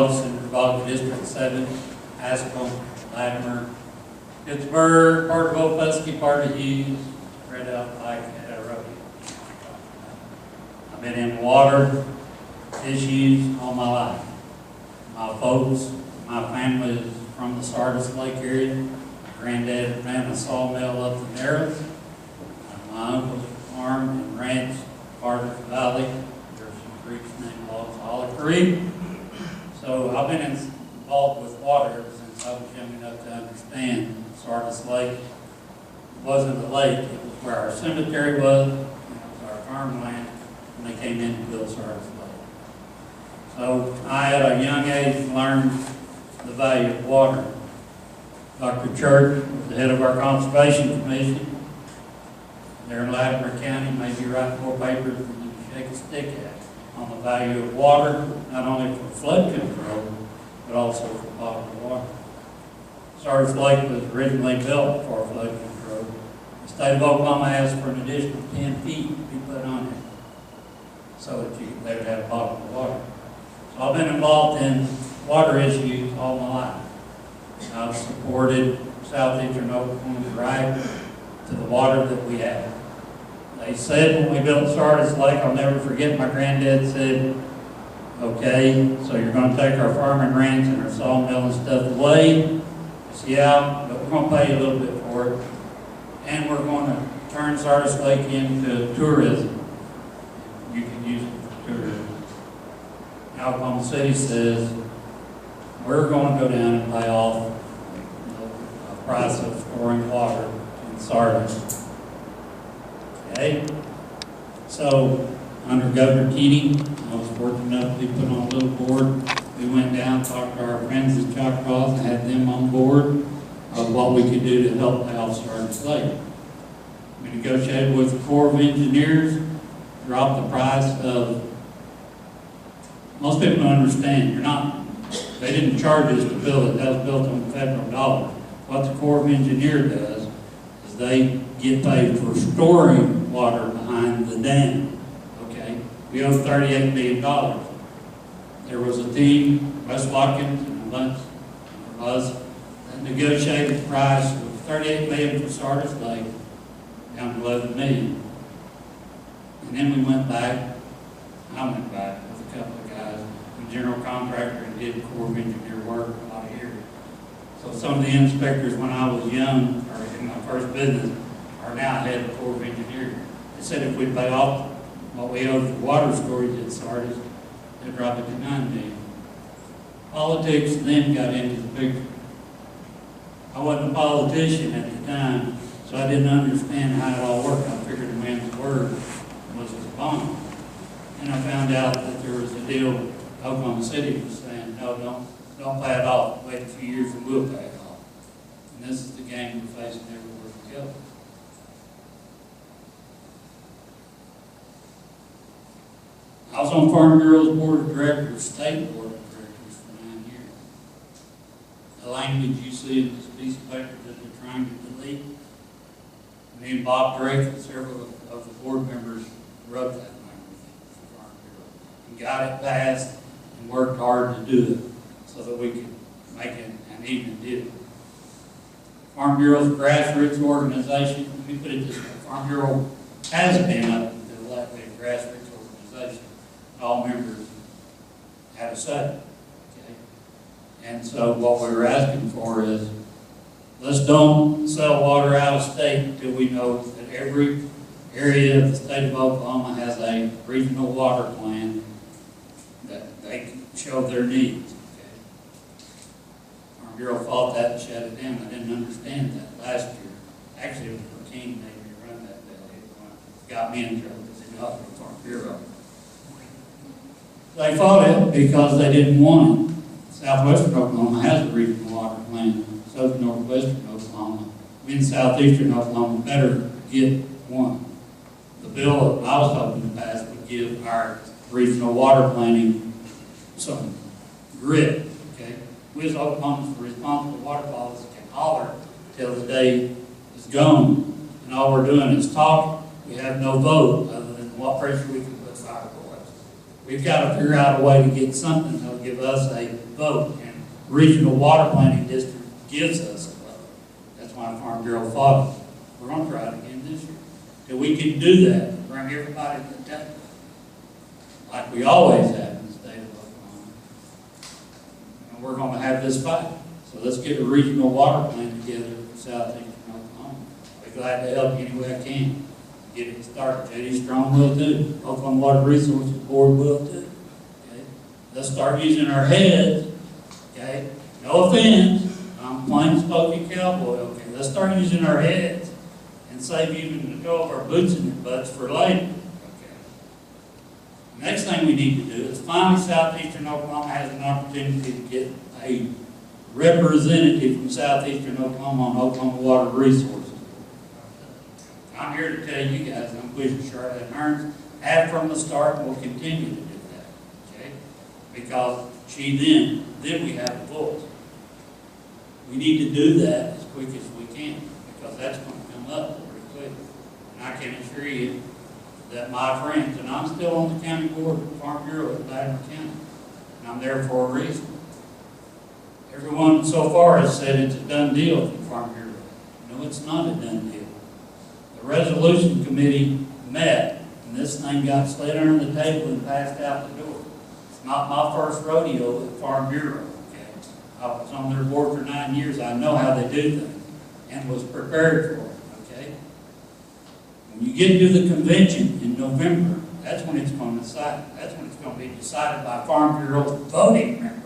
Boggs, Senator Boggs, District 7, Haskell, Latimer, Pittsburgh, part of Opusky, part of Hughes, Red Out Pike, and Rodeo. I've been in water issues all my life. My folks, my family is from the Sardis Lake area. My granddad ran a sawmill up the Narrows. My uncle's farm and ranch, Carter's Valley. There's some creeks named Logs Hollow Creek. So I've been involved with water ever since I was young enough to understand Sardis Lake wasn't a lake. It was where our cemetery was, and it was our farmland when they came in to build Sardis Lake. So I, at a young age, learned the value of water. Dr. Church was the head of our Conservation Commission. There in Latimer County, maybe write more papers than you can shake a stick at on the value of water, not only for flood control, but also for potable water. Sardis Lake was originally built for flood control. The state of Oklahoma asked for an additional 10 feet to be put on it so that they would have potable water. So I've been involved in water issues all my life. I've supported southeastern Oklahoma's right to the water that we have. They said when we built Sardis Lake, I'll never forget, my granddad said, okay, so you're going to take our farming ranch and our sawmill and stuff away? I said, yeah, but we're going to pay you a little bit for it. And we're going to turn Sardis Lake into tourism. You can use it for tourism. Oklahoma City says, we're going to go down and pay off the price of storing water in Sardis. Okay? So, under Governor Keating, I was fortunate enough to be put on a little board. We went down, talked to our friends at Choctaw, and had them on board of what we could do to help pay off Sardis Lake. We negotiated with the Corps of Engineers, dropped the price of, most people don't understand, they didn't charge us to build it, that was built on federal dollars. What the Corps of Engineers does is they get paid for storing water behind the dam. Okay, we owe $38 million. There was a team, Wes Watkins and a bunch of us, that negotiated the price of $38 million for Sardis Lake down to $11 million. And then we went back, I went back with a couple of guys, the general contractor, and did Corps of Engineer work in a lot of areas. So some of the inspectors when I was young, or in my first business, are now head of Corps of Engineers. They said if we pay off what we owed for water storage at Sardis, they'd drop it to $9 million. Politics then got into the picture. I wasn't a politician at the time, so I didn't understand how it all worked. I figured a man's word was his bond. And I found out that there was a deal Oklahoma City was saying, no, don't pay it off. Wait a few years and we'll pay it off. And this is the game we're facing everywhere we go. I was on Farm Bureau's Board of Directors, State Board of Directors for 9 years. The language you see in this piece of paper that they're trying to delete, me and Bob Drake and several of the board members wrote that language for Farm Bureau and got it passed and worked hard to do it so that we could make it, and even did it. Farm Bureau's a grassroots organization. Let me put it this way. Farm Bureau has been up until lately a grassroots organization. All members had a say. Okay? And so what we were asking for is, let's don't sell water out of state until we know that every area of the state of Oklahoma has a regional water plan that they can show their needs. Okay? Farm Bureau fought that and shut it down. I didn't understand that last year. Actually, it was Burkini made me run that bill. It got me in trouble because they got from Farm Bureau. They fought it because they didn't want it. Southwestern Oklahoma has a regional water plan. So does northwestern Oklahoma. We in southeastern Oklahoma better get one. The bill that I was hoping to pass would give our regional water planning some grit. Okay? We as Oklahomans for responsible water policy can holler till the day is gone. And all we're doing is talk. We have no vote other than what pressure we can put fire boys. we've got to figure out a way to get something that'll give us a vote. And Regional Water Planning District gives us a vote. That's why Farm Bureau fought it. We're going to try it again this year. If we can do that, bring everybody to the table, like we always have in the state of Oklahoma. And we're going to have this fight. So let's get a regional water plan together for southeastern Oklahoma. I'll be glad to help any way I can. Get it started. J.D. Strong will too. Oklahoma Water Resources Board will too. Okay? Let's start using our heads. Okay? No offense. I'm plain spoken cowboy. Okay? Let's start using our heads and save even the go of our boots in the butts for later. Okay? Next thing we need to do is finally southeastern Oklahoma has an opportunity to get a representative from southeastern Oklahoma on Oklahoma Water Resources. I'm here to tell you guys, I'm pushing Charlotte and Hearns, have from the start, and will continue to do that, okay? Because then we have a voice. We need to do that as quick as we can, because that's going to come up pretty quick. And I can assure you that my friends, and I'm still on the county board of Farm Bureau at Lattimore County, and I'm there for a reason. Everyone so far has said it's a done deal for Farm Bureau. No, it's not a done deal. The resolution committee met, and this thing got slid under the table and passed out the door. It's not my first rodeo at Farm Bureau. Okay? I was on their board for 9 years. I know how they do things and was prepared for it. Okay? When you get to the convention in November, that's when it's going to decide. That's when it's going to be decided by Farm Bureau's voting members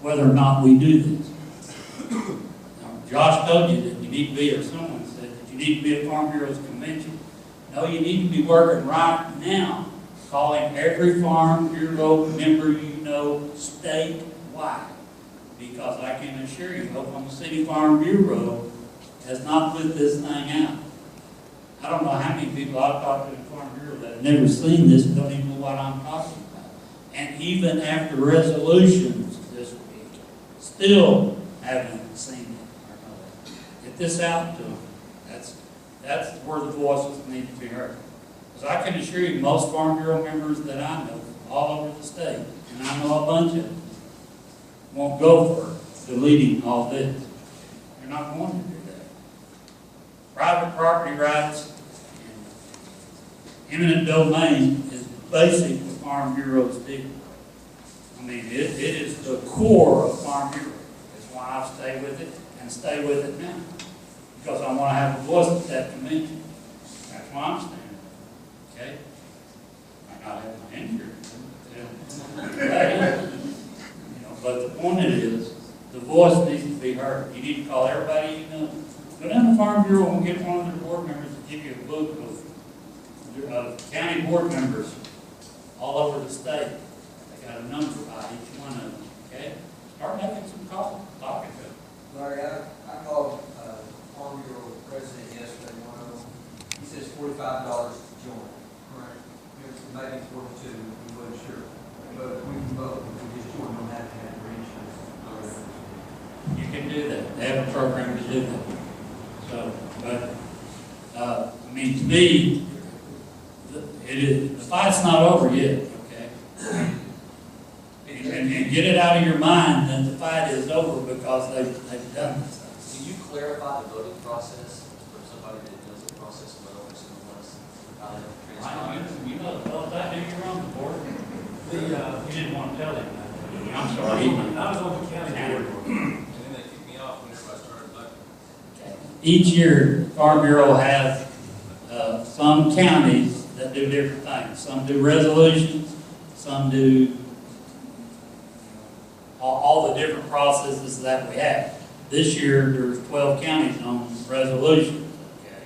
whether or not we do this. Now, Josh told you that you need to be, or someone said that you need to be at Farm Bureau's convention. No, you need to be working right now, calling every Farm Bureau member you know statewide. Because I can assure you, Oklahoma City Farm Bureau has not put this thing out. I don't know how many people I've talked to in Farm Bureau that have never seen this and don't even know what I'm talking about. And even after resolutions this week, still haven't seen it or know it. Get this out to them. That's where the voices need to be heard. Because I can assure you, most Farm Bureau members that I know all over the state, and I know a bunch of them, won't go for deleting all this. They're not going to do that. Private property rights and eminent domain is basic to Farm Bureau's deal. I mean, it is the core of Farm Bureau. That's why I stay with it and stay with it now. Because I want to have a voice at that convention. That's why I'm standing. Okay? I not have my insurance. But the point is, the voice needs to be heard. You need to call everybody you know. Go down to Farm Bureau and get one of their board members to give you a book of county board members all over the state. They got a number by each one of them. Okay? Start making some calls, talking to them. Larry, I called Farm Bureau president yesterday, one of them. He says $45 to join. Right. Maybe 42, he wasn't sure. But we can vote, if we just join, we don't have to have for insurance. You can do that. They have a program to do that. So, but, I mean, to me, the fight's not over yet, okay? And get it out of your mind that the fight is over because they've done this. Can you clarify the voting process for somebody that knows the process well, or someone else, how they transcribe? You know, well, that do your own board. You didn't want to tell him that. I'm sorry. I was on the county board. And then they kicked me off whenever I started voting. Each year, Farm Bureau has some counties that do different things. Some do resolutions, some do all the different processes that we have. This year, there's 12 counties on resolutions. Okay?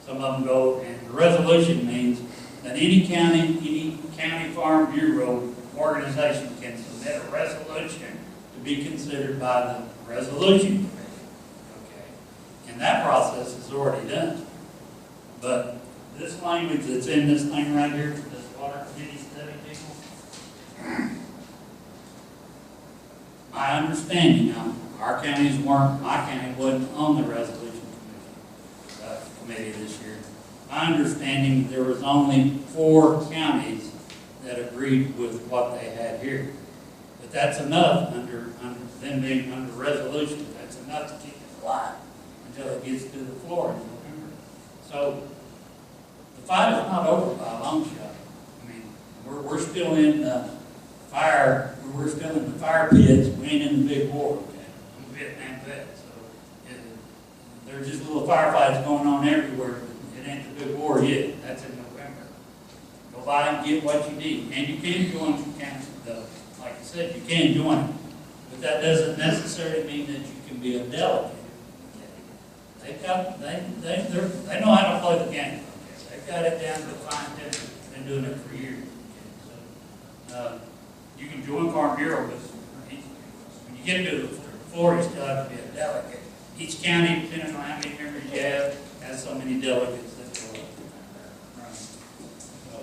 Some of them go, and the resolution means that any county Farm Bureau organization can submit a resolution to be considered by the resolution committee. Okay? And that process is already done. But this language that's in this thing right here, this water committee study people, my understanding, our counties weren't, my county wasn't on the resolution committee this year. My understanding, there was only 4 counties that agreed with what they had here. But that's enough under them being under resolution. That's enough to keep it alive until it gets to the floor in November. So the fight is not over by a long shot. I mean, we're still in fire. We're still in the fire pits. We ain't in the big war. Okay? I'm a Vietnam vet, so there's just little firefights going on everywhere. But it ain't the big war yet. That's in November. Go by and get what you need, and you can join some council. Like I said, you can join it, but that doesn't necessarily mean that you can be a delegate. They know how to play the game. They've got it down to a fine tune. Been doing it for years. So, you can join Farm Bureau, but when you get to the floor, you still have to be a delegate. Each county, depending on how many members you have, has so many delegates that go up. Right. So,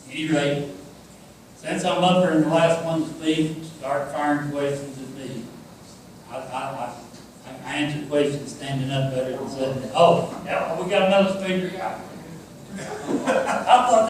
at any rate, since I'm up here in the last one to speak, start firing questions at me. I answer questions standing up better than sitting. Oh, yeah, we got another speaker. I thought